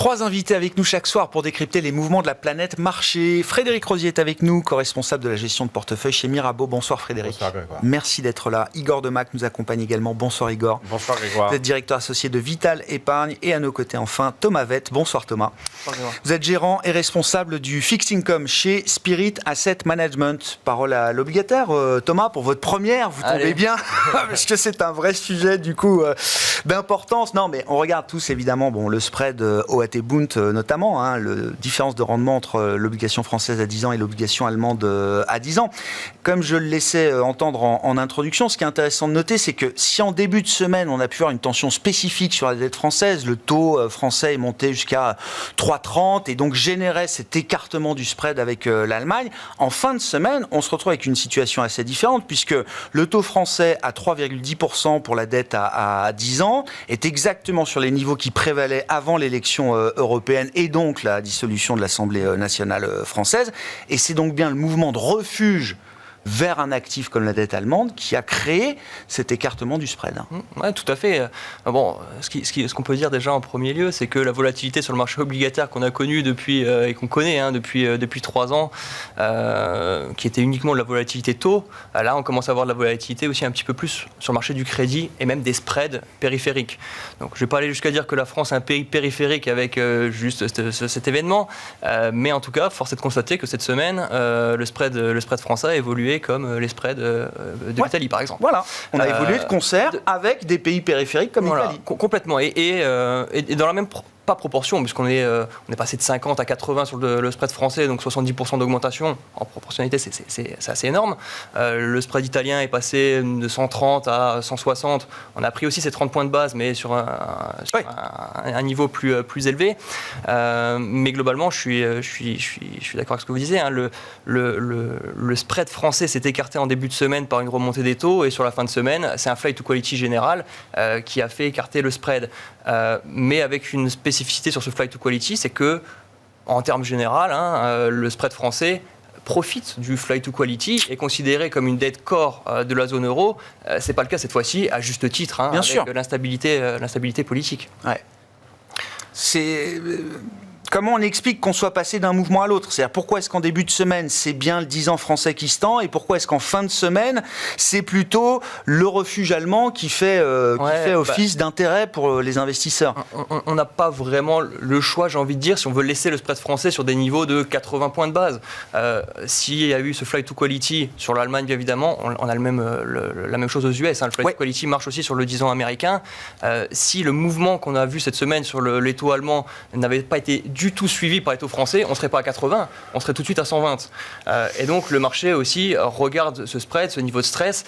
Trois invités avec nous chaque soir pour décrypter les mouvements de la planète marché. Frédéric Rosier est avec nous, co-responsable de la gestion de portefeuille chez Mirabeau. Bonsoir Frédéric. Bonsoir Grégoire. Merci d'être là. Igor Demac nous accompagne également. Bonsoir Igor. Bonsoir Grégoire. Vous êtes directeur associé de Vital Épargne et à nos côtés enfin Thomas Vett. Bonsoir Thomas. Bonsoir Grégoire. Vous êtes gérant et responsable du Fixed Income chez Spirit Asset Management. Parole à l'obligataire. Thomas, pour votre première, vous tombez bien parce que c'est un vrai sujet du coup d'importance. Non mais on regarde tous évidemment le spread OAT-Bund notamment, la différence de rendement entre l'obligation française à 10 ans et l'obligation allemande à 10 ans. Comme je le laissais entendre en introduction, ce qui est intéressant de noter, c'est que si en début de semaine, on a pu avoir une tension spécifique sur la dette française, le taux français est monté jusqu'à 3,30 et donc générait cet écartement du spread avec l'Allemagne, en fin de semaine, on se retrouve avec une situation assez différente puisque le taux français à 3,10% pour la dette à 10 ans est exactement sur les niveaux qui prévalaient avant l'élection européenne et donc la dissolution de l'Assemblée nationale française. Et c'est donc bien le mouvement de refuge vers un actif comme la dette allemande qui a créé cet écartement du spread. Oui, tout à fait. Bon, ce qu'on peut dire déjà en premier lieu, c'est que la volatilité sur le marché obligataire qu'on a connu depuis, et qu'on connaît depuis 3 ans, qui était uniquement de la volatilité taux, là on commence à avoir de la volatilité aussi un petit peu plus sur le marché du crédit et même des spreads périphériques. Donc je ne vais pas aller jusqu'à dire que la France est un pays périphérique avec juste cet événement, mais en tout cas, force est de constater que cette semaine, le spread français a évolué comme les spreads de l'Italie, par exemple. Voilà, on a évolué de concert avec des pays périphériques comme l'Italie. Complètement. Et dans la même pas proportion, puisqu'on est passé de 50 à 80 sur le spread français, donc 70% d'augmentation. En proportionnalité, c'est assez énorme. Le spread italien est passé de 130 à 160. On a pris aussi ces 30 points de base, mais sur un niveau plus élevé. Mais globalement, je suis d'accord avec ce que vous disiez. Le spread français s'est écarté en début de semaine par une remontée des taux, et sur la fin de semaine, c'est un flight to quality général qui a fait écarter le spread. Mais avec une spécificité sur ce flight to quality, c'est que, en termes généraux, le spread français profite du flight to quality, est considéré comme une dette core de la zone euro. C'est pas le cas cette fois-ci, à juste titre, Bien avec sûr. l'instabilité politique. Ouais. C'est... Comment on explique qu'on soit passé d'un mouvement à l'autre ? C'est-à-dire pourquoi est-ce qu'en début de semaine, c'est bien le 10 ans français qui se tend, et pourquoi est-ce qu'en fin de semaine, c'est plutôt le refuge allemand qui fait office d'intérêt pour les investisseurs ? On n'a pas vraiment le choix, j'ai envie de dire, si on veut laisser le spread français sur des niveaux de 80 points de base. S'il y a eu ce flight to quality sur l'Allemagne, bien évidemment, on a la même chose aux US. Le flight to quality marche aussi sur le 10 ans américain. Si le mouvement qu'on a vu cette semaine sur les taux allemands n'avait pas été du tout suivi par les taux français, on ne serait pas à 80, on serait tout de suite à 120. Et donc le marché aussi regarde ce spread, ce niveau de stress,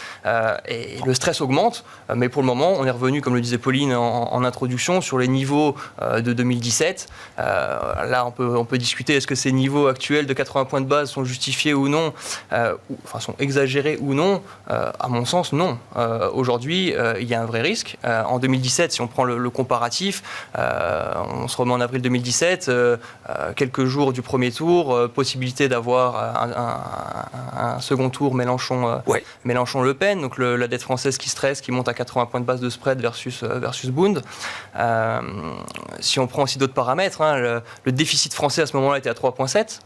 et le stress augmente, mais pour le moment on est revenu, comme le disait Pauline en introduction, sur les niveaux de 2017. Là on peut discuter, est-ce que ces niveaux actuels de 80 points de base sont justifiés ou non, sont exagérés ou non. À mon sens, non. Aujourd'hui, il y a un vrai risque. En 2017, si on prend le comparatif, on se remet en avril 2017, quelques jours du premier tour, possibilité d'avoir un second tour Mélenchon-Le Pen, donc la dette française qui stresse, qui monte à 80 points de base de spread versus Bund. Si on prend aussi d'autres paramètres, le déficit français à ce moment-là était à 3,7.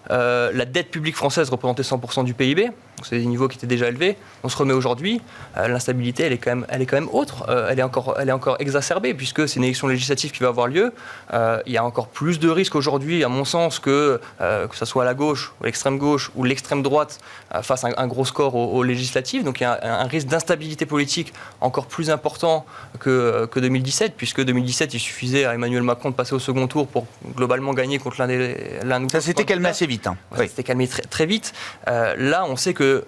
La dette publique française représentait 100% du PIB, donc c'est des niveaux qui étaient déjà élevés. On se remet aujourd'hui, l'instabilité elle est quand même autre, elle est encore exacerbée, puisque c'est une élection législative qui va avoir lieu. Il y a encore plus de risques aujourd'hui, à mon sens, que ce soit la gauche, ou l'extrême gauche, ou l'extrême droite fasse un gros score aux législatives. Donc il y a un risque d'instabilité politique encore plus important que 2017, puisque 2017, il suffisait à Emmanuel Macron de passer au second tour pour globalement gagner contre l'un ou Ça s'était calmé assez vite. Ça s'était calmé très vite. Là, on sait que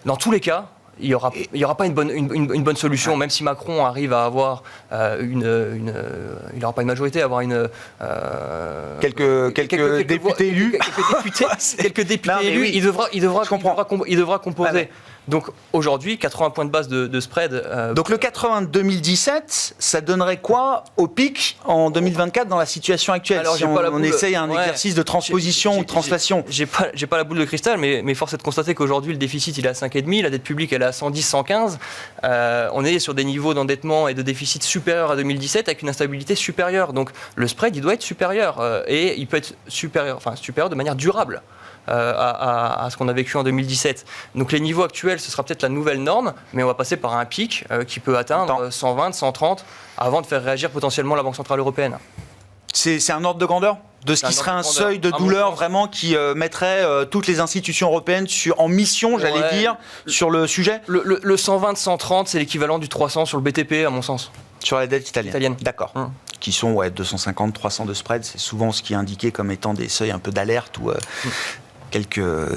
dans tous les cas, il n'y aura pas une bonne solution, même si Macron arrive à avoir il n'aura pas une majorité, à avoir quelques députés élus. Quelques députés élus, il devra composer. Ouais. Donc aujourd'hui, 80 points de base de spread. Donc le 80 de 2017, ça donnerait quoi au pic en 2024 dans la situation actuelle? Alors, si on essaye un exercice de transposition ou de translation. J'ai pas la boule de cristal, mais force est de constater qu'aujourd'hui le déficit il est à 5,5, la dette publique elle est à 110, 115. On est sur des niveaux d'endettement et de déficit supérieurs à 2017 avec une instabilité supérieure. Donc le spread, il doit être supérieur et il peut être supérieur de manière durable. À ce qu'on a vécu en 2017. Donc les niveaux actuels, ce sera peut-être la nouvelle norme, mais on va passer par un pic qui peut atteindre 120, 130 avant de faire réagir potentiellement la Banque Centrale Européenne. C'est un ordre de grandeur de ce qui serait un seuil de douleur vraiment qui mettrait toutes les institutions européennes en mission, j'allais dire, sur le sujet. Le 120, 130, c'est l'équivalent du 300 sur le BTP, à mon sens. Sur la dette italienne. D'accord. Qui sont 250, 300 de spread, c'est souvent ce qui est indiqué comme étant des seuils un peu d'alerte où quelques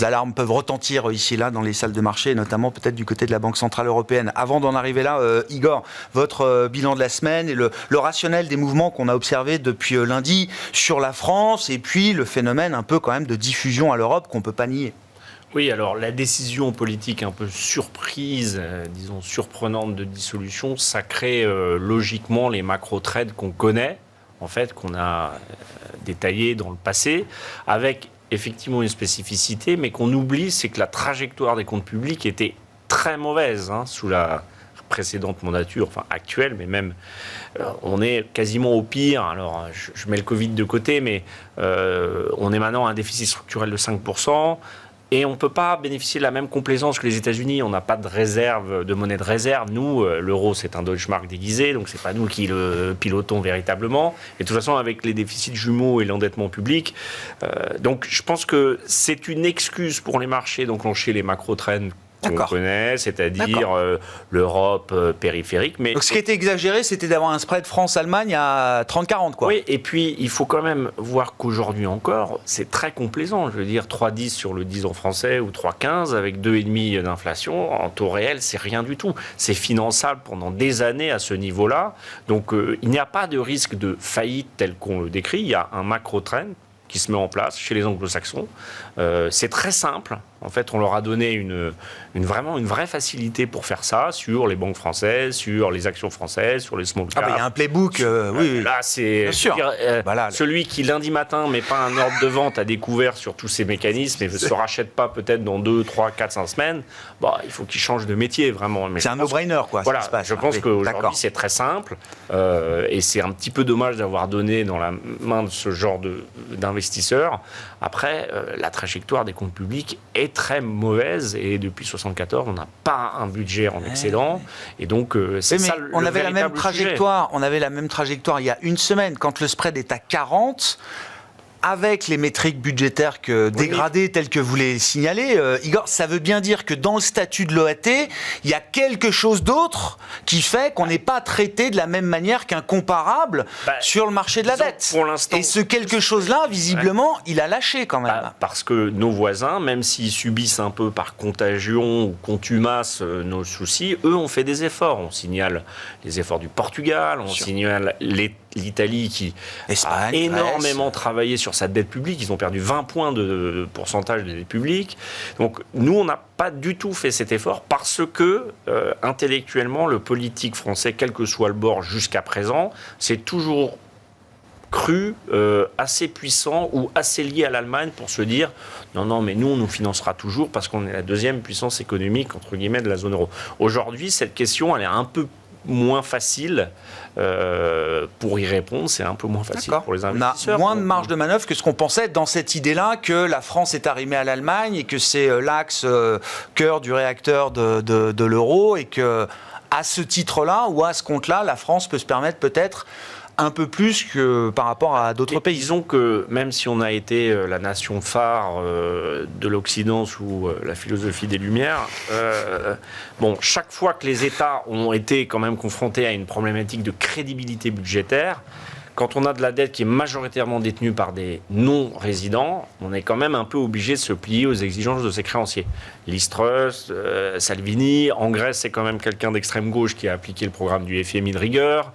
alarmes peuvent retentir ici et là dans les salles de marché, notamment peut-être du côté de la Banque Centrale Européenne. Avant d'en arriver là, Igor, votre bilan de la semaine et le rationnel des mouvements qu'on a observés depuis lundi sur la France et puis le phénomène un peu quand même de diffusion à l'Europe qu'on ne peut pas nier. Oui, alors la décision politique un peu surprise, disons surprenante de dissolution, ça crée logiquement les macro-trades qu'on connaît, en fait, qu'on a détaillés dans le passé, avec effectivement une spécificité, mais qu'on oublie, c'est que la trajectoire des comptes publics était très mauvaise sous la précédente mandature, enfin actuelle, mais même on est quasiment au pire. Alors je mets le Covid de côté, mais on est maintenant à un déficit structurel de 5%. Et on ne peut pas bénéficier de la même complaisance que les États-Unis. On n'a pas de réserve, de monnaie de réserve. Nous, l'euro, c'est un Deutsche Mark déguisé, donc c'est pas nous qui le pilotons véritablement. Et de toute façon, avec les déficits jumeaux et l'endettement public, donc je pense que c'est une excuse pour les marchés d'enclencher les macro-trends qu'on connaît, c'est-à-dire l'Europe périphérique. Mais donc ce qui était exagéré, c'était d'avoir un spread France-Allemagne à 30-40, quoi. Oui, et puis il faut quand même voir qu'aujourd'hui encore, c'est très complaisant. Je veux dire, 3,10 sur le 10 ans français ou 3,15 avec 2,5 d'inflation, en taux réel, c'est rien du tout. C'est finançable pendant des années à ce niveau-là. Donc il n'y a pas de risque de faillite tel qu'on le décrit. Il y a un macro-trend qui se met en place chez les anglo-saxons. C'est très simple. En fait, on leur a donné vraiment une vraie facilité pour faire ça sur les banques françaises, sur les actions françaises, sur les small caps. Il y a un playbook, oui. Là, c'est voilà, celui qui, lundi matin, met pas un ordre de vente à découvert sur tous ces mécanismes et ne se rachète pas peut-être dans 2, 3, 4, 5 semaines, il faut qu'il change de métier, vraiment. Mais c'est un no-brainer, quoi. Voilà, ce qui se passe, je pense qu'aujourd'hui, c'est très simple et c'est un petit peu dommage d'avoir donné dans la main de ce genre d'investisseurs. Après, la trajectoire des comptes publics est très mauvaise et depuis 1974, on n'a pas un budget en excédent et donc c'est ça le on avait la même trajectoire. Sujet. On avait la même trajectoire il y a une semaine quand le spread est à 40. Avec les métriques budgétaires dégradées telles que vous les signalez, Igor, ça veut bien dire que dans le statut de l'OAT, il y a quelque chose d'autre qui fait qu'on n'est pas traité de la même manière qu'un comparable sur le marché de la dette. Pour l'instant, et ce quelque chose-là, visiblement, il a lâché quand même. Parce que nos voisins, même s'ils subissent un peu par contagion ou contumace nos soucis, eux ont fait des efforts. On signale les efforts du Portugal, on signale l'Italie qui a énormément travaillé sur sa dette publique. Ils ont perdu 20 points de pourcentage de dette publique. Donc nous, on n'a pas du tout fait cet effort parce que intellectuellement, le politique français, quel que soit le bord jusqu'à présent, c'est toujours cru assez puissant ou assez lié à l'Allemagne pour se dire non, mais nous, on nous financera toujours parce qu'on est la deuxième puissance économique, entre guillemets, de la zone euro. Aujourd'hui, cette question, elle est un peu moins facile pour y répondre, c'est un peu moins facile pour les investisseurs. On a moins de marge de manœuvre que ce qu'on pensait dans cette idée-là que la France est arrimée à l'Allemagne et que c'est l'axe cœur du réacteur de l'euro et que à ce titre-là ou à ce compte-là, la France peut se permettre peut-être un peu plus que par rapport à d'autres pays. Disons que même si on a été la nation phare de l'Occident sous la philosophie des Lumières, chaque fois que les États ont été quand même confrontés à une problématique de crédibilité budgétaire, quand on a de la dette qui est majoritairement détenue par des non-résidents, on est quand même un peu obligé de se plier aux exigences de ses créanciers. Liz Truss, Salvini, en Grèce, c'est quand même quelqu'un d'extrême gauche qui a appliqué le programme du FMI de rigueur.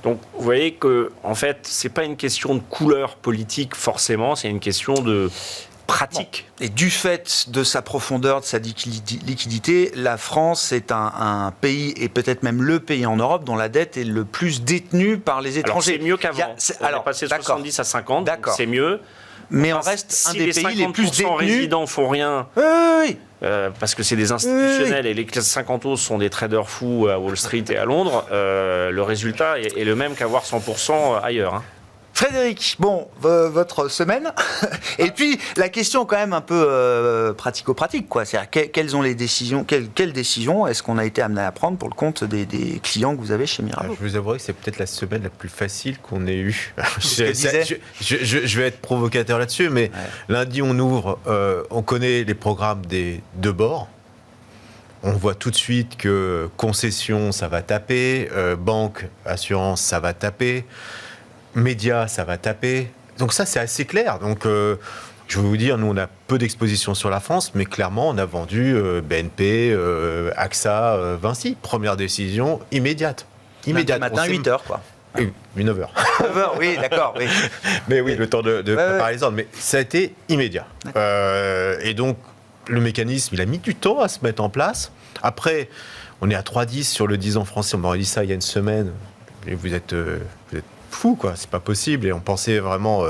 Donc, vous voyez que, en fait, c'est pas une question de couleur politique forcément, c'est une question de pratique. Et du fait de sa profondeur, de sa liquidité, la France est un pays, et peut-être même le pays en Europe, dont la dette est le plus détenue par les étrangers. Alors, c'est mieux qu'avant. On est passé de 70 à 50, donc c'est mieux. Mais on reste un des pays les plus détenus. Résidents font rien. Oui. Parce que c'est des institutionnels et les 50 sont des traders fous à Wall Street et à Londres, le résultat est le même qu'avoir 100% ailleurs. Hein. Frédéric, bon, votre semaine. Et puis, la question quand même un peu pratico-pratique, quoi. C'est-à-dire, quelles décisions est-ce qu'on a été amené à prendre pour le compte des clients que vous avez chez Mirabeau ? Je vous avouerai que c'est peut-être la semaine la plus facile qu'on ait eue. Je vais être provocateur là-dessus, mais lundi, on ouvre, on connaît les programmes des deux bords. On voit tout de suite que concession, ça va taper, banque, assurance, ça va taper. Médias, ça va taper. Donc ça, c'est assez clair. Donc, je vais vous dire, nous, on a peu d'exposition sur la France, mais clairement, on a vendu BNP, AXA, Vinci. Première décision immédiate. Lundi matin, 8h, quoi. 9h. 9h, oui, d'accord. Oui. Mais oui, le temps de préparer les ordres. Mais ça a été immédiat. Et donc, le mécanisme, il a mis du temps à se mettre en place. Après, on est à 3,10 sur le 10 ans français. On m'aurait dit ça il y a une semaine. Et vous êtes fou, quoi, c'est pas possible. Et on pensait vraiment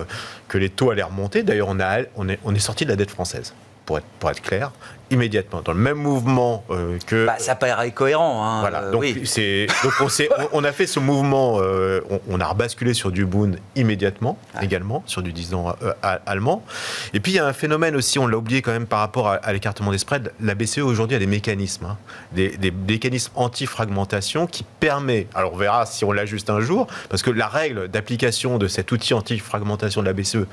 que les taux allaient remonter. D'ailleurs, on est sorti de la dette française, pour être clair, immédiatement, dans le même mouvement que... ça paraît cohérent. Hein, voilà, donc, oui. on a fait ce mouvement, on a rebasculé sur du Bund immédiatement, également, sur du 10 ans allemand. Et puis, il y a un phénomène aussi, on l'a oublié quand même par rapport à l'écartement des spreads. La BCE, aujourd'hui, a des mécanismes, des mécanismes anti-fragmentation qui permet, alors on verra si on l'ajuste un jour, parce que la règle d'application de cet outil anti-fragmentation de la BCE,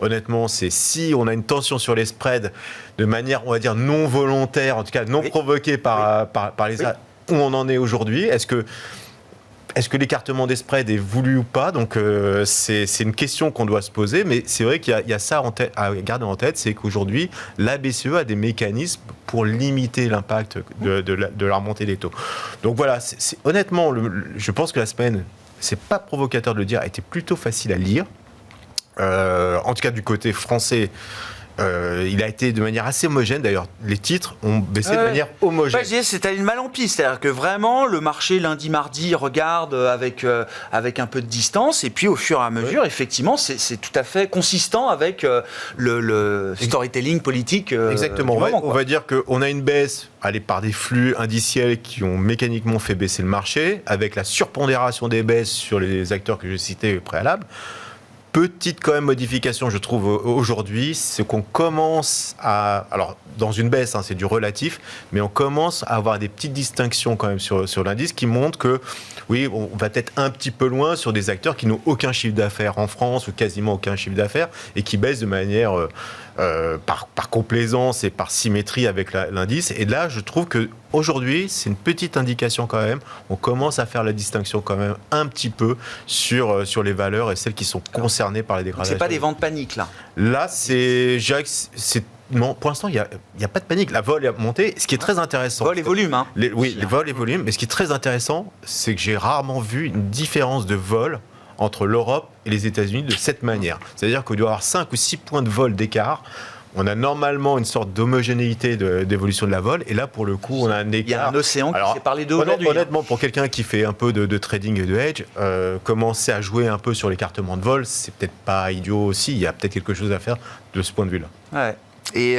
honnêtement, c'est si on a une tension sur les spreads de manière, on va dire, non volontaire, en tout cas non provoquée par les... Où on en est aujourd'hui, est-ce que l'écartement des spreads est voulu ou pas ? Donc c'est une question qu'on doit se poser, mais c'est vrai qu'il y a ça à garder en tête, c'est qu'aujourd'hui, la BCE a des mécanismes pour limiter l'impact de la remontée des taux. Donc voilà, honnêtement, je pense que la semaine, c'est pas provocateur de le dire, a été plutôt facile à lire. En tout cas du côté français, il a été de manière assez homogène. D'ailleurs, les titres ont baissé de manière homogène. C'est allé de mal en pis. C'est-à-dire que vraiment, le marché lundi, mardi regarde avec un peu de distance. Et puis, au fur et à mesure, effectivement, c'est tout à fait consistant avec le storytelling politique. Exactement. On va dire qu'on a une baisse par des flux indiciels qui ont mécaniquement fait baisser le marché, avec la surpondération des baisses sur les acteurs que je citais au préalable. Petite quand même modification, je trouve, aujourd'hui, c'est qu'on commence à... Alors, dans une baisse, c'est du relatif, mais on commence à avoir des petites distinctions quand même sur l'indice qui montrent que, oui, on va peut-être un petit peu loin sur des acteurs qui n'ont aucun chiffre d'affaires en France ou quasiment aucun chiffre d'affaires et qui baissent de manière... par complaisance et par symétrie avec l'indice. Et là, je trouve qu'aujourd'hui, c'est une petite indication quand même. On commence à faire la distinction quand même un petit peu sur les valeurs et celles qui sont concernées par les dégradations. C'est pas des ventes paniques, là ? Là, non, pour l'instant, il n'y a pas de panique. La vol est montée. Ce qui est très intéressant... Vol et volume, hein. Les vols et volume. Mais ce qui est très intéressant, c'est que j'ai rarement vu une différence de vol entre l'Europe et les États-Unis de cette manière. C'est-à-dire qu'il doit y avoir 5 ou 6 points de vol d'écart. On a normalement une sorte d'homogénéité d'évolution de la vol. Et là, pour le coup, on a un écart. Il y a un océan qui s'est parlé d'aujourd'hui. Honnêtement, pour quelqu'un qui fait un peu de trading et de hedge, commencer à jouer un peu sur l'écartement de vol, c'est peut-être pas idiot aussi. Il y a peut-être quelque chose à faire de ce point de vue-là. Ouais. Et...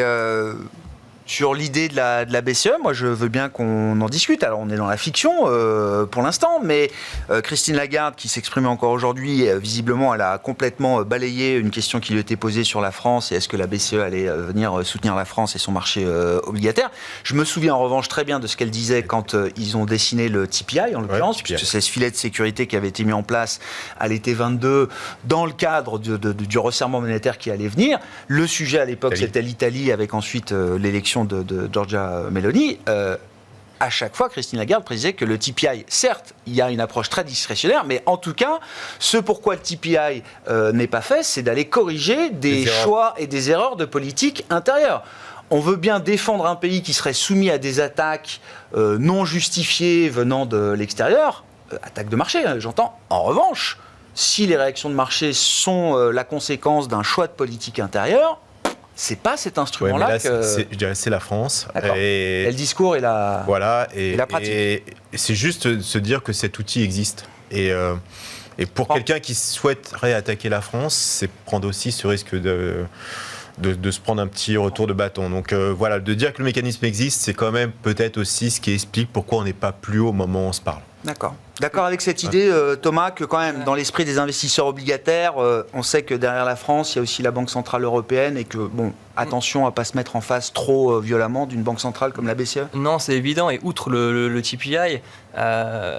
sur l'idée de la BCE, moi je veux bien qu'on en discute. Alors on est dans la fiction pour l'instant, mais Christine Lagarde qui s'exprimait encore aujourd'hui, visiblement elle a complètement balayé une question qui lui était posée sur la France et est-ce que la BCE allait venir soutenir la France et son marché obligataire. Je me souviens en revanche très bien de ce qu'elle disait quand ils ont dessiné le TPI en l'occurrence, puisque c'est ce filet de sécurité qui avait été mis en place à l'été 22 dans le cadre du resserrement monétaire qui allait venir. Le sujet à l'époque c'était l'Italie avec ensuite l'élection de Giorgia Meloni, à chaque fois, Christine Lagarde précisait que le TPI, certes, il y a une approche très discrétionnaire, mais en tout cas, ce pourquoi le TPI n'est pas fait, c'est d'aller corriger des choix et des erreurs de politique intérieure. On veut bien défendre un pays qui serait soumis à des attaques non justifiées venant de l'extérieur, attaques de marché, j'entends. En revanche, si les réactions de marché sont la conséquence d'un choix de politique intérieure, c'est pas cet instrument-là que... Je dirais c'est la France. Et le discours et la, voilà, et la pratique. Et c'est juste se dire que cet outil existe. Et Et pour quelqu'un qui souhaiterait attaquer la France, c'est prendre aussi ce risque de se prendre un petit retour de bâton. Donc voilà, de dire que le mécanisme existe, c'est quand même peut-être aussi ce qui explique pourquoi on n'est pas plus haut au moment où on se parle. D'accord avec cette idée, Thomas, que quand même, dans l'esprit des investisseurs obligataires, on sait que derrière la France, il y a aussi la Banque Centrale Européenne et que, bon, attention à ne pas se mettre en face trop violemment d'une banque centrale comme la BCE. Non, c'est évident. Et outre le TPI,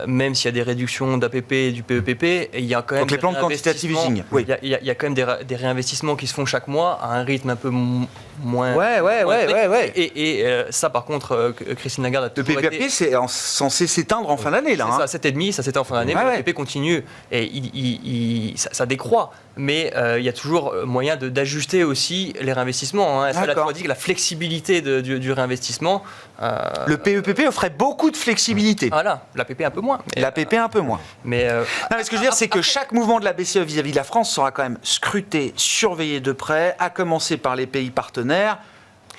même s'il y a des réductions d'APP et du PEPP, il y a quand même donc les plans de quantitative easing. Oui. Il y a quand même des réinvestissements qui se font chaque mois à un rythme un peu moins... Ouais. Et ça, par contre, Christine Lagarde a Le toujours PEPP, été... c'est censé s'éteindre en fin d'année, là. C'est ça, 7,5, ça s'éteint en fin d'année, mais le PEPP continue. Et ça décroît. Mais il y a toujours moyen d'ajuster aussi les réinvestissements. Elle a toujours dit que la flexibilité du réinvestissement... le PEPP offrait beaucoup de flexibilité. Voilà, l'APP un peu moins. L'APP un peu moins. Mais ce que je veux dire, c'est que chaque mouvement de la BCE vis-à-vis de la France sera quand même scruté, surveillé de près, à commencer par les pays partenaires,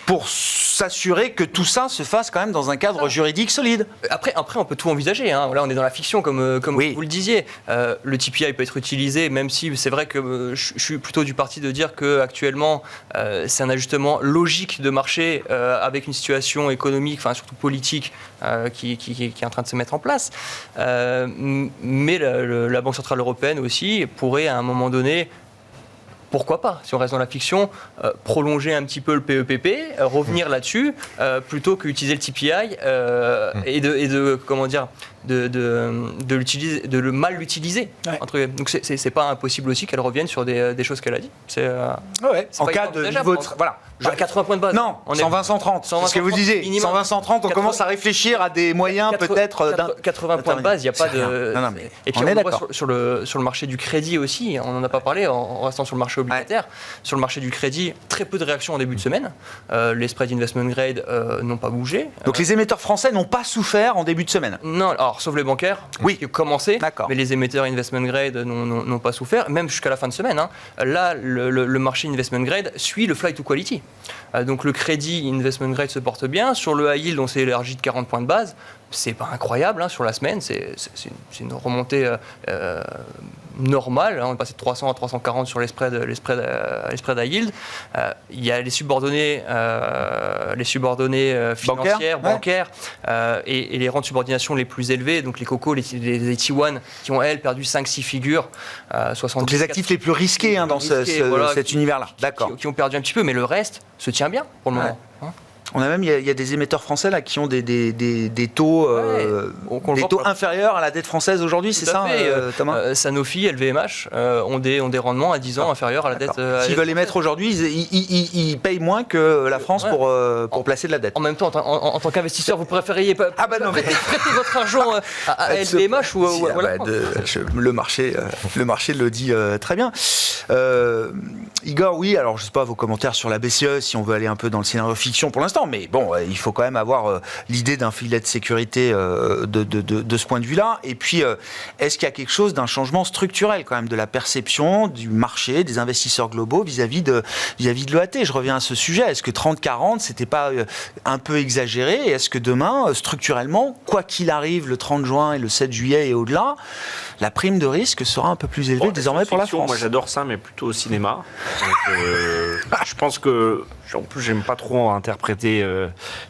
pour s'assurer que tout ça se fasse quand même dans un cadre juridique solide. Après, on peut tout envisager. Là, on est dans la fiction, comme vous le disiez. Le TPI peut être utilisé, même si c'est vrai que je suis plutôt du parti de dire qu'actuellement, c'est un ajustement logique de marché avec une situation économique, enfin surtout politique, qui est en train de se mettre en place. Mais la Banque Centrale Européenne aussi pourrait, à un moment donné, pourquoi pas, si on reste dans la fiction, prolonger un petit peu le PEPP, revenir là-dessus, plutôt qu'utiliser le TPI et de le mal l'utiliser. Donc c'est pas impossible aussi qu'elle revienne sur des choses qu'elle a dit. En cas de niveau... Voilà. 80 points de base. Non, 120-130. C'est ce que vous disiez. 120-130, on commence à réfléchir à des moyens peut-être... 80 points de base, il n'y a pas de... Et puis on voit sur le marché du crédit aussi, on n'en a pas parlé en restant sur le marché obligataire. Sur le marché du crédit, très peu de réactions en début de semaine. Les spreads investment grade n'ont pas bougé. Donc les émetteurs français n'ont pas souffert en début de semaine. Non, alors sauf les bancaires qui ont commencé, mais les émetteurs investment grade n'ont pas souffert, même jusqu'à la fin de semaine. Là, le marché investment grade suit le flight to quality. Donc le crédit investment grade se porte bien. Sur le high yield, on s'est élargi de 40 points de base. C'est pas incroyable sur la semaine, c'est une remontée normale. On est passé de 300 à 340 sur les spreads à yield. Il y a les subordonnées financières, bancaires, et les rangs de subordination les plus élevés, donc les COCO, les T1, qui ont, elles, perdu 5-6 figures. 70, donc les actifs les plus risqués dans cet univers-là. D'accord. Qui ont perdu un petit peu, mais le reste se tient bien pour le moment. On a même, il y a des émetteurs français là qui ont des taux, des taux inférieurs à la dette française aujourd'hui, c'est ça, Thomas Sanofi, LVMH ont des rendements à 10 ans inférieurs à la dette. S'ils veulent émettre aujourd'hui, ils payent moins que la France pour placer de la dette. En même temps, en tant qu'investisseur, vous préfériez prêter votre argent à LVMH ou le marché le dit très bien. Igor, oui, alors je ne sais pas vos commentaires sur la BCE, si on veut aller un peu dans le scénario fiction pour l'instant, mais bon, il faut quand même avoir l'idée d'un filet de sécurité de ce point de vue-là. Et puis, est-ce qu'il y a quelque chose d'un changement structurel quand même de la perception du marché, des investisseurs globaux vis-à-vis de l'EAT? Je reviens à ce sujet. Est-ce que 30-40, c'était pas un peu exagéré? Et est-ce que demain, structurellement, quoi qu'il arrive le 30 juin et le 7 juillet et au-delà, la prime de risque sera un peu plus élevée désormais pour la France? Moi, j'adore ça, mais plutôt au cinéma. Donc, je pense que, en plus, j'aime pas trop interpréter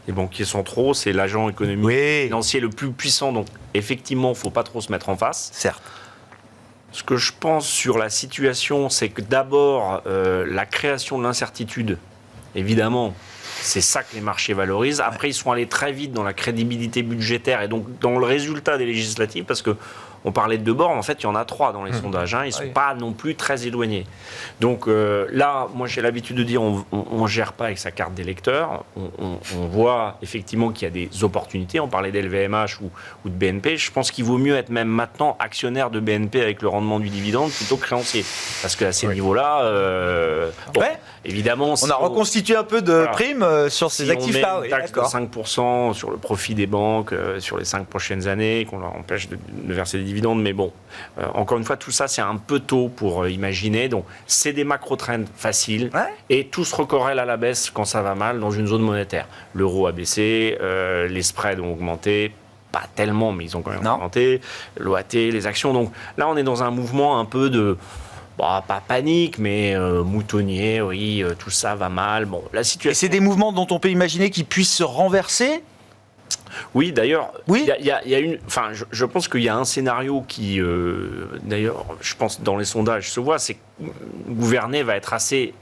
les banquiers centraux. C'est l'agent économique financier le plus puissant. Donc, effectivement, il ne faut pas trop se mettre en face. Certes. Ce que je pense sur la situation, c'est que d'abord, la création de l'incertitude, évidemment, c'est ça que les marchés valorisent. Après, ils sont allés très vite dans la crédibilité budgétaire et donc dans le résultat des législatives, parce que on parlait de 2 bornes, en fait, il y en a 3 dans les sondages. Ils ne sont pas non plus très éloignés. Donc là, moi, j'ai l'habitude de dire on ne gère pas avec sa carte d'électeur. On voit effectivement qu'il y a des opportunités. On parlait d'LVMH ou de BNP. Je pense qu'il vaut mieux être même maintenant actionnaire de BNP avec le rendement du dividende plutôt que créancier. Parce qu'à ces niveaux-là, évidemment... On a reconstitué un peu de primes sur ces actifs-là. On met une taxe de 5% sur le profit des banques sur les 5 prochaines années, qu'on leur empêche de verser des dividendes, mais bon, encore une fois, tout ça, c'est un peu tôt pour imaginer. Donc, c'est des macro-trends faciles et tout se recorrèle à la baisse quand ça va mal dans une zone monétaire. L'euro a baissé, les spreads ont augmenté. pas tellement, mais ils ont quand même augmenté. L'OAT, les actions. Donc là, on est dans un mouvement un peu de... pas panique, mais moutonnier, oui, tout ça va mal. Bon, la situation... Et c'est des mouvements dont on peut imaginer qu'ils puissent se renverser ? Oui, d'ailleurs, oui. Il y a une... Enfin, je pense qu'il y a un scénario qui, d'ailleurs, je pense dans les sondages se voit, c'est que gouverner va être assez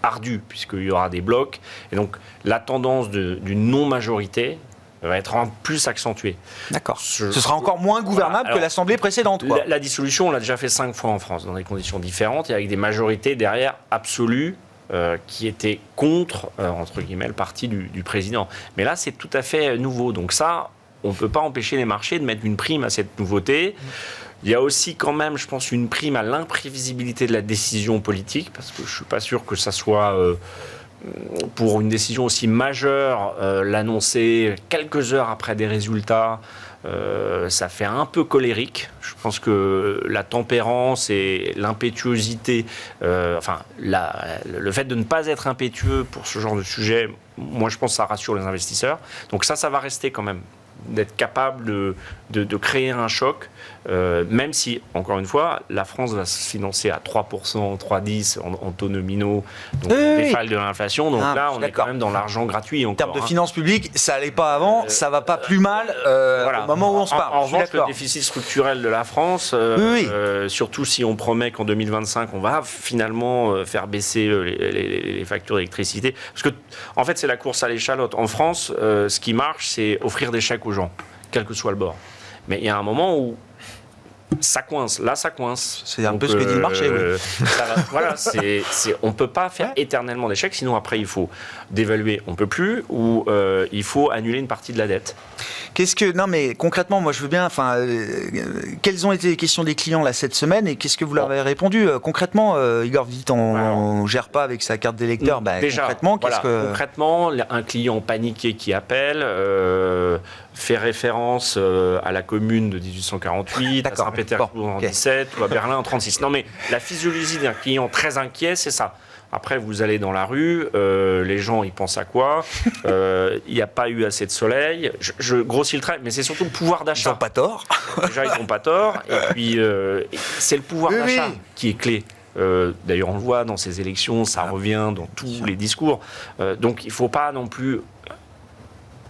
ardu, puisqu'il y aura des blocs. Et donc, la tendance d'une non-majorité va être en plus accentuée. D'accord. Ce sera encore moins gouvernable que l'Assemblée précédente, quoi. La dissolution, on l'a déjà fait 5 fois en France, dans des conditions différentes, et avec des majorités derrière absolues, qui étaient contre, entre guillemets, le parti du président. Mais là, c'est tout à fait nouveau. Donc ça, on ne peut pas empêcher les marchés de mettre une prime à cette nouveauté. Il y a aussi quand même, je pense, une prime à l'imprévisibilité de la décision politique, parce que je ne suis pas sûr que ça soit... pour une décision aussi majeure, l'annoncer quelques heures après des résultats, ça fait un peu colérique. Je pense que la tempérance et l'impétuosité, le fait de ne pas être impétueux pour ce genre de sujet, moi je pense que ça rassure les investisseurs. Donc ça va rester quand même, d'être capable de créer un choc, même si, encore une fois, la France va se financer à 3%, 3,10% en taux nominaux, donc défalque de l'inflation. Donc là, on est quand même dans l'argent gratuit. En termes de finances publiques, ça n'allait pas avant, ça ne va pas plus mal au moment où on se parle. En revanche, le déficit structurel de la France, surtout si on promet qu'en 2025, on va finalement faire baisser les factures d'électricité. Parce que, en fait, c'est la course à l'échalote. En France, ce qui marche, c'est offrir des chèques aux gens, quel que soit le bord. Mais il y a un moment où ça coince. Là, ça coince. C'est un peu ce que dit le marché, oui. Voilà, on ne peut pas faire éternellement des chèques, sinon après, il faut dévaluer, on ne peut plus, ou il faut annuler une partie de la dette. Non, mais concrètement, moi, je veux bien... quelles ont été les questions des clients là, cette semaine, et qu'est-ce que vous leur avez répondu concrètement, Igor, vous dites, on ne gère pas avec sa carte d'électeur. Déjà, concrètement, un client paniqué qui appelle... fait référence à la commune de 1848, à Saint-Pétersbourg en 17 ou à Berlin en 36. Non, mais la physiologie d'un client très inquiet, c'est ça. Après, vous allez dans la rue, les gens, ils pensent à quoi ? Il n'y a pas eu assez de soleil. Je grossis le trait, mais c'est surtout le pouvoir d'achat. Ils n'ont pas tort. Déjà, ils n'ont pas tort. Et puis, c'est le pouvoir d'achat qui est clé. D'ailleurs, on le voit dans ces élections, ça revient dans tous les discours. Donc, il ne faut pas non plus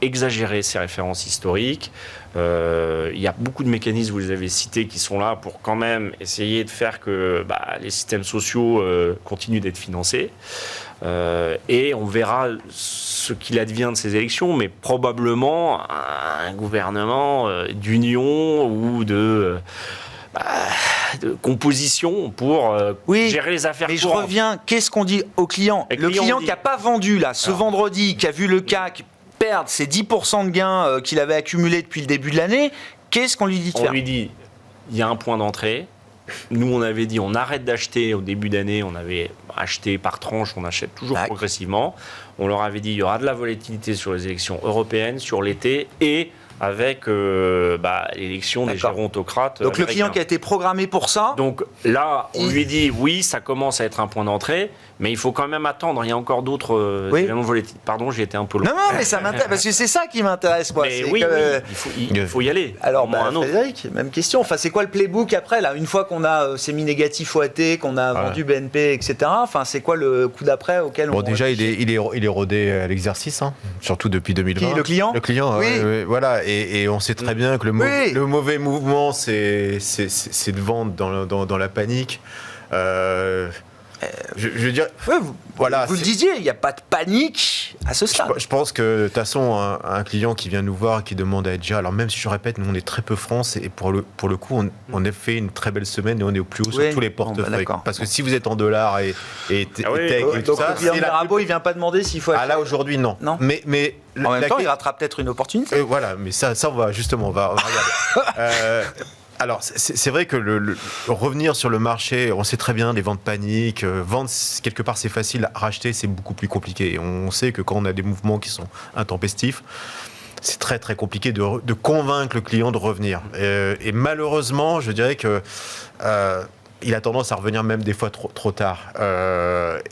exagérer ces références historiques. Il y a beaucoup de mécanismes, vous les avez cités, qui sont là pour quand même essayer de faire que les systèmes sociaux continuent d'être financés. Et on verra ce qu'il advient de ces élections, mais probablement un gouvernement d'union ou de composition pour gérer les affaires courantes. Mais je reviens, qu'est-ce qu'on dit aux clients ? Le client qui n'a pas vendu là, vendredi, qui a vu le CAC perdre ses 10% de gains qu'il avait accumulés depuis le début de l'année, qu'est-ce qu'on lui dit de faire ? On lui dit, il y a un point d'entrée. Nous, on avait dit, on arrête d'acheter au début d'année. On avait acheté par tranche, on achète toujours progressivement. On leur avait dit, il y aura de la volatilité sur les élections européennes, sur l'été, et avec l'élection des gérontocrates. Donc le client qui a été programmé pour ça. Donc là, on lui dit oui, ça commence à être un point d'entrée, mais il faut quand même attendre. Il y a encore d'autres éléments de volatilité. Pardon, j'ai été un peu long. Non, mais ça m'intéresse parce que c'est ça qui m'intéresse, moi. Mais il faut y aller. Alors, Frédéric, même question. Enfin, c'est quoi le playbook après là ? Une fois qu'on a semi-négatif OAT, qu'on a vendu BNP, etc. Enfin, c'est quoi le coup d'après auquel on déjà, il est rodé à l'exercice, surtout depuis 2020. Qui, le client ? Le client, voilà. Et on sait très bien que le mauvais mouvement, c'est de vendre dans la panique. Je veux dire, vous le disiez, il n'y a pas de panique à ce stade. Je pense que, de toute façon, un client qui vient nous voir, qui demande à être déjà, alors même si je répète, nous on est très peu France, et pour le coup, on a fait une très belle semaine et on est au plus haut sur tous les portefeuilles. Parce que si vous êtes en dollars et tech et tout ça, le client Mirabeau, il ne vient pas demander s'il faut acheter. Là, aujourd'hui, non. Mais en même temps, il rattrape peut-être une opportunité. Voilà, mais ça on va regarder. Alors, c'est vrai que revenir sur le marché, on sait très bien, des ventes paniques, vendre quelque part c'est facile, racheter c'est beaucoup plus compliqué. Et on sait que quand on a des mouvements qui sont intempestifs, c'est très très compliqué de convaincre le client de revenir. Et malheureusement, je dirais que il a tendance à revenir même des fois trop tard.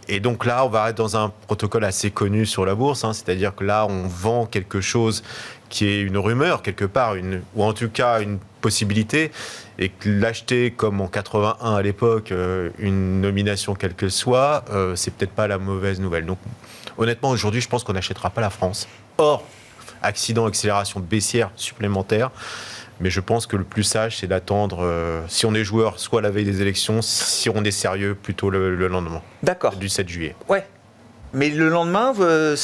Et donc là, on va être dans un protocole assez connu sur la bourse, c'est-à-dire que là, on vend quelque chose qui est une rumeur quelque part, ou en tout cas une possibilité, et que l'acheter comme en 81 à l'époque, une nomination quelle que soit, c'est peut-être pas la mauvaise nouvelle. Donc honnêtement, aujourd'hui, je pense qu'on n'achètera pas la France. Or, accident, accélération baissière supplémentaire. Mais je pense que le plus sage, c'est d'attendre, si on est joueur, soit la veille des élections, si on est sérieux, plutôt le lendemain. D'accord. Du 7 juillet. Ouais. Mais le lendemain,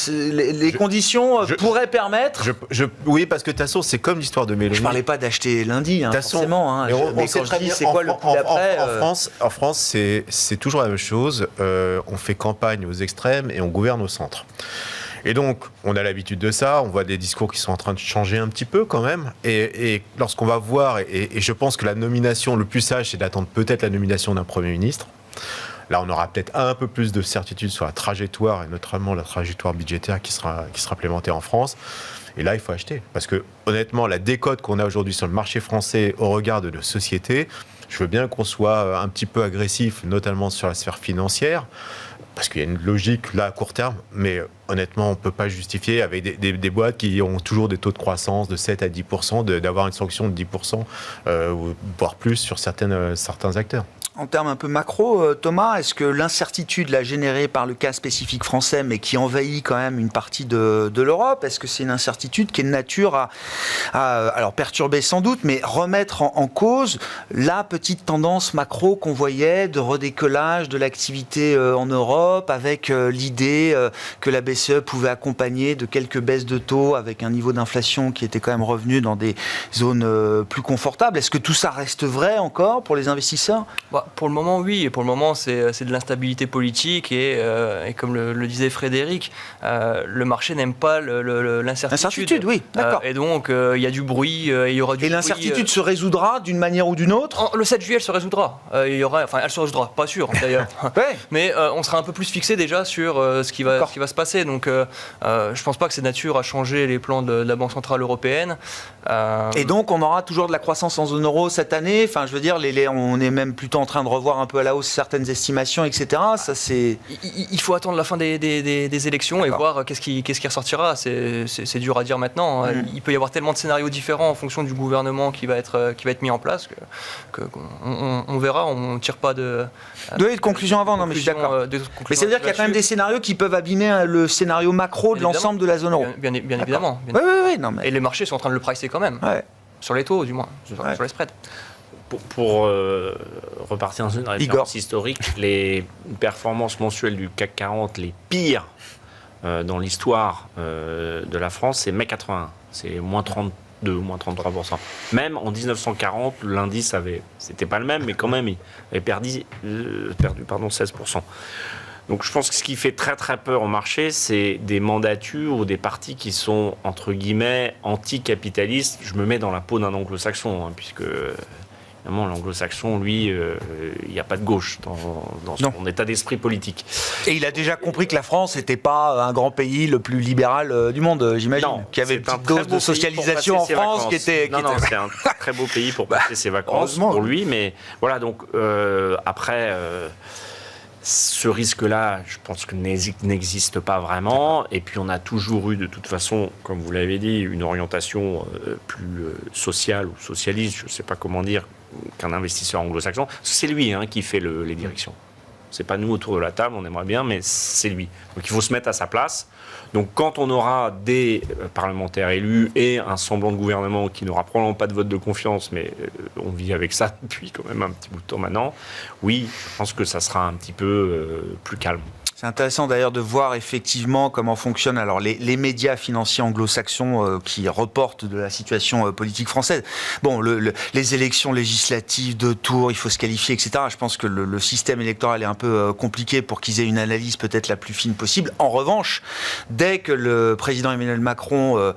les conditions pourraient permettre... Oui, parce que de toute façon, c'est comme l'histoire de Mélanie. Je ne parlais pas d'acheter lundi, forcément. Mais quand je dis, c'est quoi le coup d'après En France, c'est toujours la même chose. On fait campagne aux extrêmes et on gouverne au centre. Et donc, on a l'habitude de ça, on voit des discours qui sont en train de changer un petit peu quand même. Et lorsqu'on va voir, et je pense que la nomination, le plus sage, c'est d'attendre peut-être la nomination d'un Premier ministre. Là, on aura peut-être un peu plus de certitude sur la trajectoire, et notamment la trajectoire budgétaire qui sera implémentée en France. Et là, il faut acheter. Parce que, honnêtement, la décote qu'on a aujourd'hui sur le marché français au regard de nos sociétés, je veux bien qu'on soit un petit peu agressif, notamment sur la sphère financière, parce qu'il y a une logique là à court terme, mais honnêtement, on ne peut pas justifier avec des boîtes qui ont toujours des taux de croissance de 7 à 10%, d'avoir une sanction de 10%, voire plus sur certains acteurs. En termes un peu macro, Thomas, est-ce que l'incertitude là, générée par le cas spécifique français, mais qui envahit quand même une partie de l'Europe, est-ce que c'est une incertitude qui est de nature à alors perturber sans doute, mais remettre en cause la petite tendance macro qu'on voyait de redécollage de l'activité en Europe, avec l'idée que la BCE pouvait accompagner de quelques baisses de taux avec un niveau d'inflation qui était quand même revenu dans des zones plus confortables. Est-ce que tout ça reste vrai encore pour les investisseurs ? Pour le moment, oui. Et pour le moment, c'est de l'instabilité politique. Et comme le disait Frédéric, le marché n'aime pas l'incertitude. L'incertitude, oui, d'accord. Et donc, il y a du bruit, il y aura du bruit. Et l'incertitude se résoudra d'une manière ou d'une autre ? Le 7 juillet, elle se résoudra. Elle se résoudra, pas sûr d'ailleurs. Ouais. Mais on sera un peu plus fixé déjà sur ce qui va se passer. Donc, je pense pas que c'est nature à changer les plans de la Banque Centrale Européenne. Et donc, on aura toujours de la croissance en zone euro cette année. Enfin, je veux dire, on est même plutôt en train de revoir un peu à la hausse certaines estimations, etc. Ça, c'est... Il faut attendre la fin des élections et voir qu'est-ce qui ressortira. C'est dur à dire maintenant. Il peut y avoir tellement de scénarios différents en fonction du gouvernement qui va être mis en place qu'on verra. On ne tire pas de conclusion avant. Non, mais je suis d'accord. Mais ça veut dire qu'il y a quand même des scénarios qui peuvent abîmer le scénario macro de l'ensemble de la zone euro. Bien évidemment. Oui. Non, mais... Et les marchés sont en train de le pricer quand même. Ouais. Sur les taux, du moins. Sur les spreads. Pour repartir dans une référence historique, les performances mensuelles du CAC 40 les pires dans l'histoire de la France, c'est mai 81. C'est moins 32, moins 33%. Même en 1940, l'indice c'était pas le même, mais quand même, il avait perdu 16%. Donc je pense que ce qui fait très très peur au marché, c'est des mandatures ou des partis qui sont, entre guillemets, anticapitalistes. Je me mets dans la peau d'un anglo-saxon, puisque... l'anglo-saxon, lui, il n'y a pas de gauche dans son état d'esprit politique. Et il a déjà compris que la France n'était pas un grand pays le plus libéral du monde, j'imagine. Qu'il y avait une petite dose de socialisation en France qui était... c'est un très beau pays pour passer ses vacances pour lui. Mais voilà, donc après... ce risque-là, je pense que n'existe pas vraiment. Et puis, on a toujours eu, de toute façon, comme vous l'avez dit, une orientation plus sociale ou socialiste, je ne sais pas comment dire, qu'un investisseur anglo-saxon. C'est lui qui fait les directions. C'est pas nous autour de la table, on aimerait bien, mais c'est lui. Donc, il faut se mettre à sa place. Donc, quand on aura des parlementaires élus et un semblant de gouvernement qui n'aura probablement pas de vote de confiance, mais on vit avec ça depuis quand même un petit bout de temps maintenant, oui, je pense que ça sera un petit peu plus calme. C'est intéressant d'ailleurs de voir effectivement comment fonctionnent alors les médias financiers anglo-saxons qui reportent de la situation politique française. Bon, les élections législatives, 2 tours, il faut se qualifier, etc. Je pense que le système électoral est un peu compliqué pour qu'ils aient une analyse peut-être la plus fine possible. En revanche, dès que le président Emmanuel Macron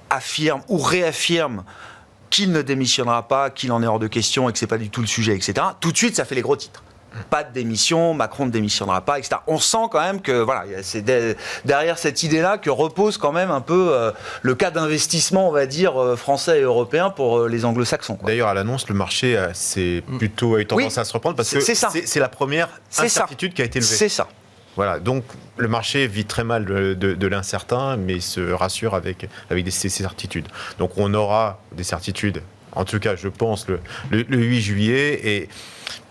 affirme ou réaffirme qu'il ne démissionnera pas, qu'il en est hors de question et que c'est pas du tout le sujet, etc., tout de suite, ça fait les gros titres. pas de démission, Macron ne démissionnera pas, etc. On sent quand même que voilà, c'est derrière cette idée-là que repose quand même un peu le cas d'investissement, on va dire, français et européen pour les anglo-saxons, quoi. D'ailleurs, à l'annonce, le marché c'est plutôt a eu tendance à se reprendre parce que c'est la première incertitude qui a été levée. C'est ça. Voilà, donc le marché vit très mal de l'incertain, mais se rassure avec ces certitudes. Donc on aura des certitudes, en tout cas je pense, le 8 juillet, et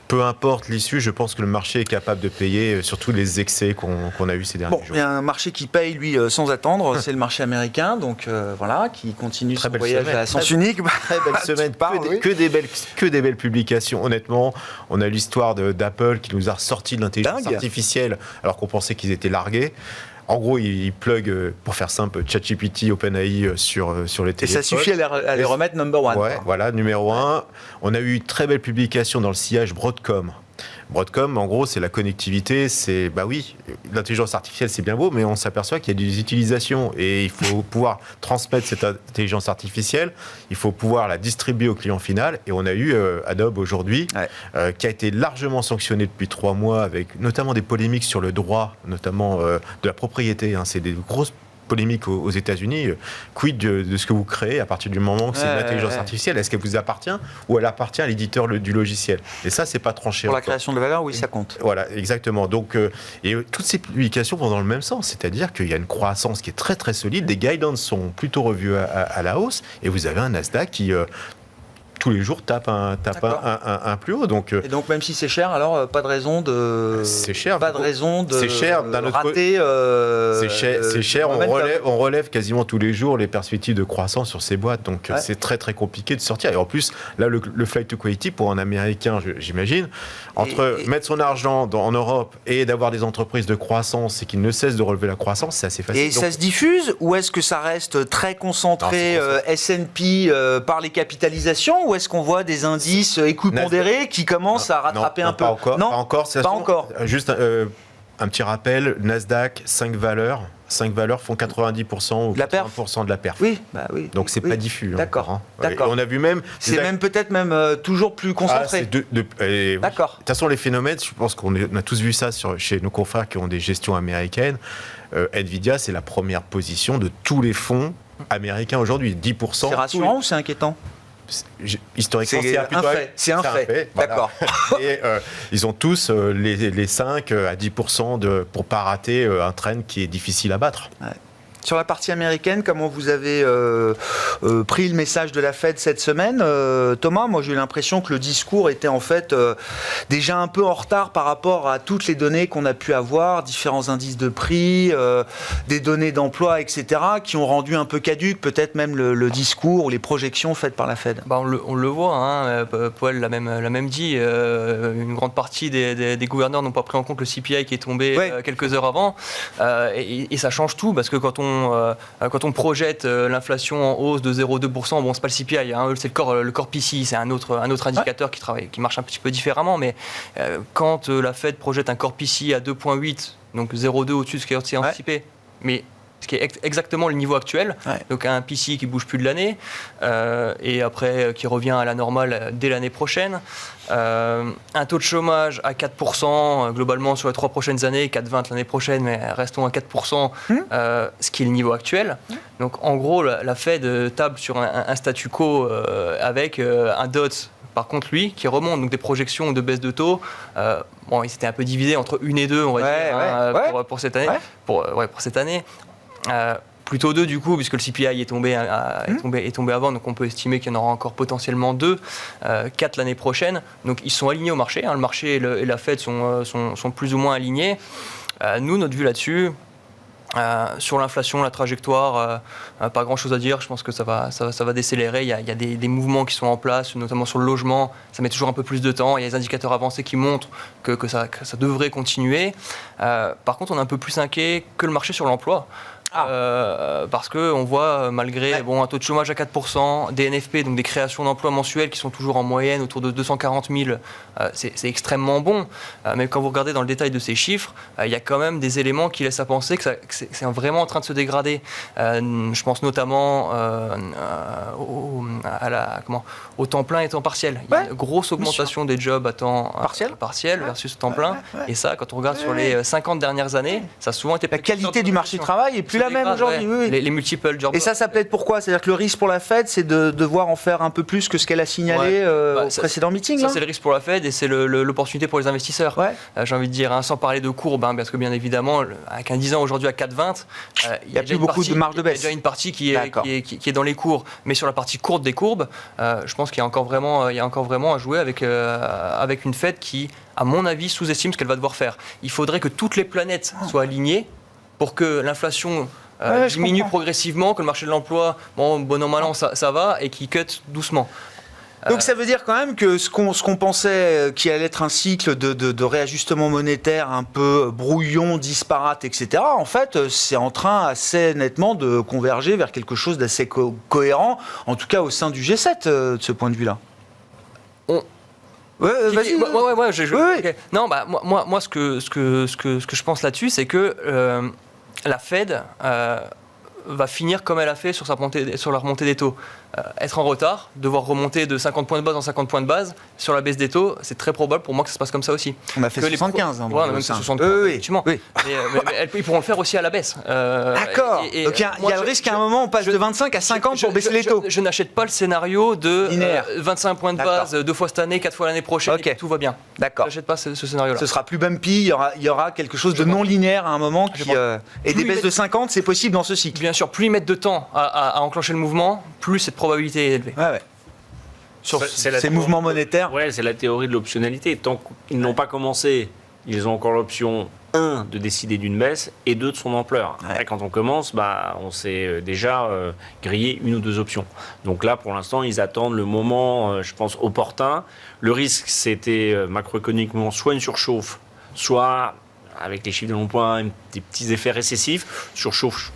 peu importe l'issue, je pense que le marché est capable de payer surtout les excès qu'on a eu ces derniers jours. Il y a un marché qui paye, lui, sans attendre, c'est le marché américain, donc voilà, qui continue son voyage à sens unique. Très belle semaine, que des belles publications. Honnêtement, on a l'histoire d'Apple qui nous a ressorti de l'intelligence artificielle alors qu'on pensait qu'ils étaient largués. En gros, ils plug, pour faire simple, ChatGPT, OpenAI sur les téléphones. Et ça suffit à les remettre number one. Ouais, voilà, numéro 1. On a eu une très belle publication dans le sillage Broadcom. Broadcom, en gros, c'est la connectivité, c'est, bah oui, l'intelligence artificielle, c'est bien beau, mais on s'aperçoit qu'il y a des utilisations et il faut pouvoir transmettre cette intelligence artificielle, il faut pouvoir la distribuer au client final. Et on a eu Adobe aujourd'hui, qui a été largement sanctionné depuis 3 mois, avec notamment des polémiques sur le droit, notamment de la propriété. C'est des grosses polémique aux États-Unis. Quid de ce que vous créez à partir du moment que c'est une intelligence artificielle? Est-ce qu'elle vous appartient ou elle appartient à l'éditeur du logiciel? Et ça, c'est pas tranché. Pour la création de valeur, oui, ça compte. Voilà, exactement. Donc, et toutes ces publications vont dans le même sens, c'est-à-dire qu'il y a une croissance qui est très très solide. Les guidances sont plutôt revues à la hausse, et vous avez un Nasdaq qui tous les jours tape un plus haut. Donc, et donc même si c'est cher, alors pas de raison de. C'est cher. Pas de raison de. C'est cher. D'un autre rater. C'est cher. On relève quasiment tous les jours les perspectives de croissance sur ces boîtes. Donc c'est très très compliqué de sortir. Et en plus, là, le flight to quality pour un Américain, j'imagine, entre mettre son argent en Europe et d'avoir des entreprises de croissance et qui ne cessent de relever la croissance, c'est assez facile. Et donc, ça se diffuse ou est-ce que ça reste très concentré S&P par les capitalisations? Ou est-ce qu'on voit des indices équipondérés qui commencent à rattraper un peu? Pas encore. Pas encore. Juste un petit rappel, Nasdaq, 5 valeurs font 90% ou 80% de la perf. Oui. Donc c'est pas diffus. D'accord. D'accord. On a vu même. C'est même peut-être toujours plus concentré. D'accord. De toute façon, les phénomènes, je pense qu'on a tous vu ça chez nos confrères qui ont des gestions américaines. Nvidia, c'est la première position de tous les fonds américains aujourd'hui. 10%. C'est rassurant ou c'est inquiétant? Historiquement, c'est un fait. Voilà. D'accord. Et ils ont tous les 5 à 10% pour pas rater un trend qui est difficile à battre. Ouais. Sur la partie américaine, comment vous avez pris le message de la Fed cette semaine, Thomas? Moi, j'ai eu l'impression que le discours était en fait déjà un peu en retard par rapport à toutes les données qu'on a pu avoir, différents indices de prix, des données d'emploi, etc., qui ont rendu un peu caduque peut-être même le discours ou les projections faites par la Fed. On le voit, Powell l'a même dit, une grande partie des gouverneurs n'ont pas pris en compte le CPI qui est tombé quelques heures avant, et ça change tout, parce que quand on projette l'inflation en hausse de 0,2%, bon, c'est pas le CPI, c'est le core PCI, c'est un autre indicateur qui marche un petit peu différemment, mais quand la Fed projette un core PCI à 2,8, donc 0,2 au-dessus de ce qui est anticipé, mais ce qui est exactement le niveau actuel, donc un PCI qui bouge plus de l'année, et après qui revient à la normale dès l'année prochaine, un taux de chômage à 4% globalement sur les 3 prochaines années, 4,20 l'année prochaine, mais restons à 4%, ce qui est le niveau actuel. Donc en gros, la Fed table sur un statu quo avec un DOT. Par contre, lui, qui remonte, donc des projections de baisse de taux, il s'était un peu divisé entre 1 et 2, on va dire, pour cette année. Pour cette année. Plutôt 2 du coup, puisque le CPI est tombé avant, donc on peut estimer qu'il y en aura encore potentiellement 2, 4 l'année prochaine. Donc ils sont alignés au marché, le marché et la Fed sont plus ou moins alignés. Nous, notre vue là-dessus, sur l'inflation, la trajectoire, pas grand chose à dire. Je pense que ça va décélérer. Il y a des mouvements qui sont en place, notamment sur le logement. Ça met toujours un peu plus de temps. Il y a des indicateurs avancés qui montrent que ça devrait continuer. Par contre, on est un peu plus inquiet que le marché sur l'emploi. parce qu'on voit, malgré un taux de chômage à 4%, des NFP, donc des créations d'emplois mensuelles qui sont toujours en moyenne autour de 240 000, c'est extrêmement bon. Mais quand vous regardez dans le détail de ces chiffres, il y a quand même des éléments qui laissent à penser que c'est vraiment en train de se dégrader. Je pense notamment au temps plein et temps partiel. Il y a une grosse augmentation des jobs à temps partiel versus temps plein. Et ça, quand on regarde sur les 50 dernières années, ça a souvent été... La qualité du marché du travail est plus la même aujourd'hui. Oui. Les multiple jobs. Et ça plaide pourquoi? C'est-à-dire que le risque pour la Fed, c'est de devoir en faire un peu plus que ce qu'elle a signalé au précédent meeting. Ça, c'est le risque pour la Fed et c'est l'opportunité pour les investisseurs. J'ai envie de dire, sans parler de courbe, parce que bien évidemment, avec un 10 ans aujourd'hui à 4,20, il y a plus beaucoup de marge de baisse. Il y a déjà une partie qui est dans les courbes. Mais sur la partie courte des courbes, je pense qu'il y a encore vraiment à jouer avec une Fed qui, à mon avis, sous-estime ce qu'elle va devoir faire. Il faudrait que toutes les planètes soient alignées pour que l'inflation diminue progressivement, que le marché de l'emploi, bon an, mal an, ça va, et qu'il cut doucement. Donc ça veut dire quand même que ce qu'on pensait qui allait être un cycle de réajustement monétaire un peu brouillon, disparate, etc., en fait, c'est en train assez nettement de converger vers quelque chose d'assez cohérent, en tout cas au sein du G7, de ce point de vue-là. Vas-y. Okay. Non, moi, ce que je pense là-dessus, c'est que la Fed va finir comme elle a fait sur la remontée des taux. Être en retard, devoir remonter de 50 points de base en 50 points de base, sur la baisse des taux, c'est très probable pour moi que ça se passe comme ça aussi. On a fait 75. On a même fait 75, effectivement. Oui. Mais ils pourront le faire aussi à la baisse. D'accord. Donc il y a le risque qu'à un moment, on passe de 25 à 50 pour baisser les taux. Je n'achète pas le scénario de 25 points de base, 2 fois cette année, 4 fois l'année prochaine, et tout va bien. D'accord. Je n'achète pas ce scénario-là. Ce sera plus bumpy, il y aura quelque chose de non linéaire à un moment. Et des baisses de 50, c'est possible dans ce cycle. Bien sûr, plus ils mettent de temps à enclencher le mouvement, plus cette probabilité est élevée. Sur ces mouvements monétaires. Ouais, c'est la théorie de l'optionnalité. Tant qu'ils n'ont pas commencé, ils ont encore l'option 1 de décider d'une baisse et 2 de son ampleur. Après, quand on commence, on s'est déjà grillé 1 ou 2 options. Donc là, pour l'instant, ils attendent le moment, je pense, opportun. Le risque, c'était macroéconomiquement soit une surchauffe, soit avec les chiffres de l'emploi, des petits effets récessifs. Surchauffe,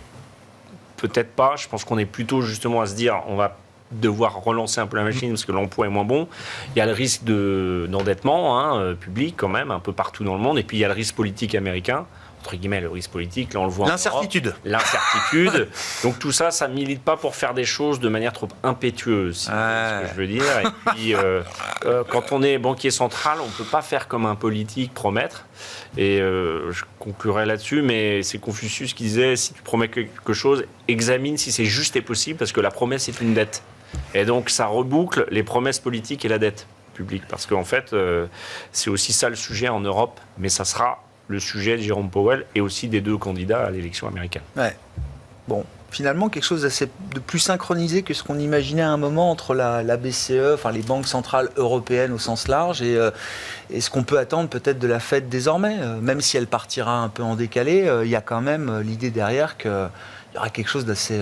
peut-être pas. Je pense qu'on est plutôt justement à se dire, on va devoir relancer un peu la machine parce que l'emploi est moins bon. Il y a le risque d'endettement public quand même, un peu partout dans le monde. Et puis il y a le risque politique américain, entre guillemets le risque politique, là on le voit. L'incertitude. L'incertitude. Donc tout ça, ça milite pas pour faire des choses de manière trop impétueuse, c'est ce que je veux dire. Et puis quand on est banquier central, on peut pas faire comme un politique, promettre. Et je conclurai là-dessus, mais c'est Confucius qui disait, si tu promets quelque chose, examine si c'est juste et possible, parce que la promesse est une dette. Et donc ça reboucle les promesses politiques et la dette publique, parce qu'en fait, c'est aussi ça le sujet en Europe, mais ça sera le sujet de Jérôme Powell et aussi des 2 candidats à l'élection américaine. Ouais. Bon, finalement, quelque chose de plus synchronisé que ce qu'on imaginait à un moment entre la BCE, enfin les banques centrales européennes au sens large, et ce qu'on peut attendre peut-être de la Fed désormais. Même si elle partira un peu en décalé, il y a quand même l'idée derrière que il y aura quelque chose d'assez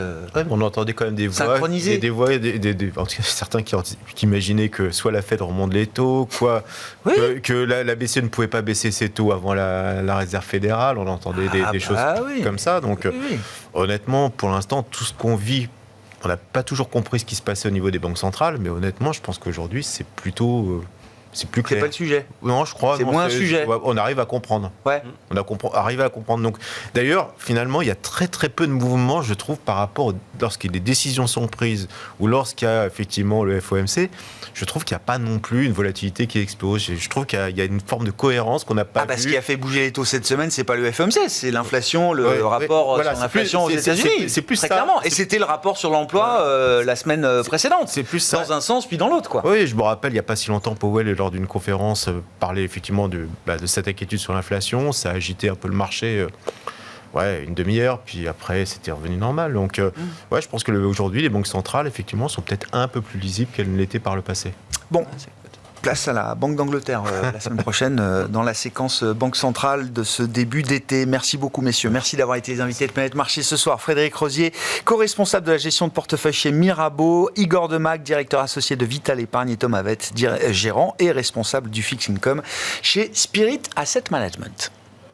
on entendait quand même des voix, synchronisé. Des voix, en tout cas, certains qui imaginaient que soit la Fed remonte les taux, que la BCE ne pouvait pas baisser ses taux avant la Réserve fédérale. On entendait des choses comme ça. Donc, honnêtement, pour l'instant, tout ce qu'on vit, on n'a pas toujours compris ce qui se passait au niveau des banques centrales, mais honnêtement, je pense qu'aujourd'hui, c'est plutôt... c'est plus clair. C'est pas le sujet. Non, je crois. C'est moins un sujet. On arrive à comprendre. Ouais. Arrive à comprendre. Donc, d'ailleurs, finalement, il y a très très peu de mouvements, je trouve, par rapport lorsque des décisions sont prises ou lorsqu'il y a effectivement le FOMC. Je trouve qu'il n'y a pas non plus une volatilité qui explose. Je trouve qu'il y a une forme de cohérence qu'on n'a pas vue. Ce qui a fait bouger les taux cette semaine, c'est pas le FOMC, c'est l'inflation, le rapport sur l'inflation aux États-Unis. C'est plus très ça. Clairement. Et c'était le rapport sur l'emploi la semaine précédente. C'est plus ça. Dans un sens puis dans l'autre, quoi. Oui, je me rappelle, il n'y a pas si longtemps, Powell, lors d'une conférence, parlait effectivement de cette inquiétude sur l'inflation. Ça a agité un peu le marché. Une demi-heure, puis après c'était revenu normal. Donc, je pense que aujourd'hui, les banques centrales, effectivement, sont peut-être un peu plus lisibles qu'elles ne l'étaient par le passé. Bon, place à la Banque d'Angleterre la semaine prochaine dans la séquence Banque centrale de ce début d'été. Merci beaucoup, messieurs. Merci d'avoir été les invités de Planète Marché ce soir. Frédéric Rosier, co-responsable de la gestion de portefeuille chez Mirabeau, Igor Demac, directeur associé de Vital Épargne, et Tom Avett, gérant et responsable du Fixed Income chez Spirit Asset Management.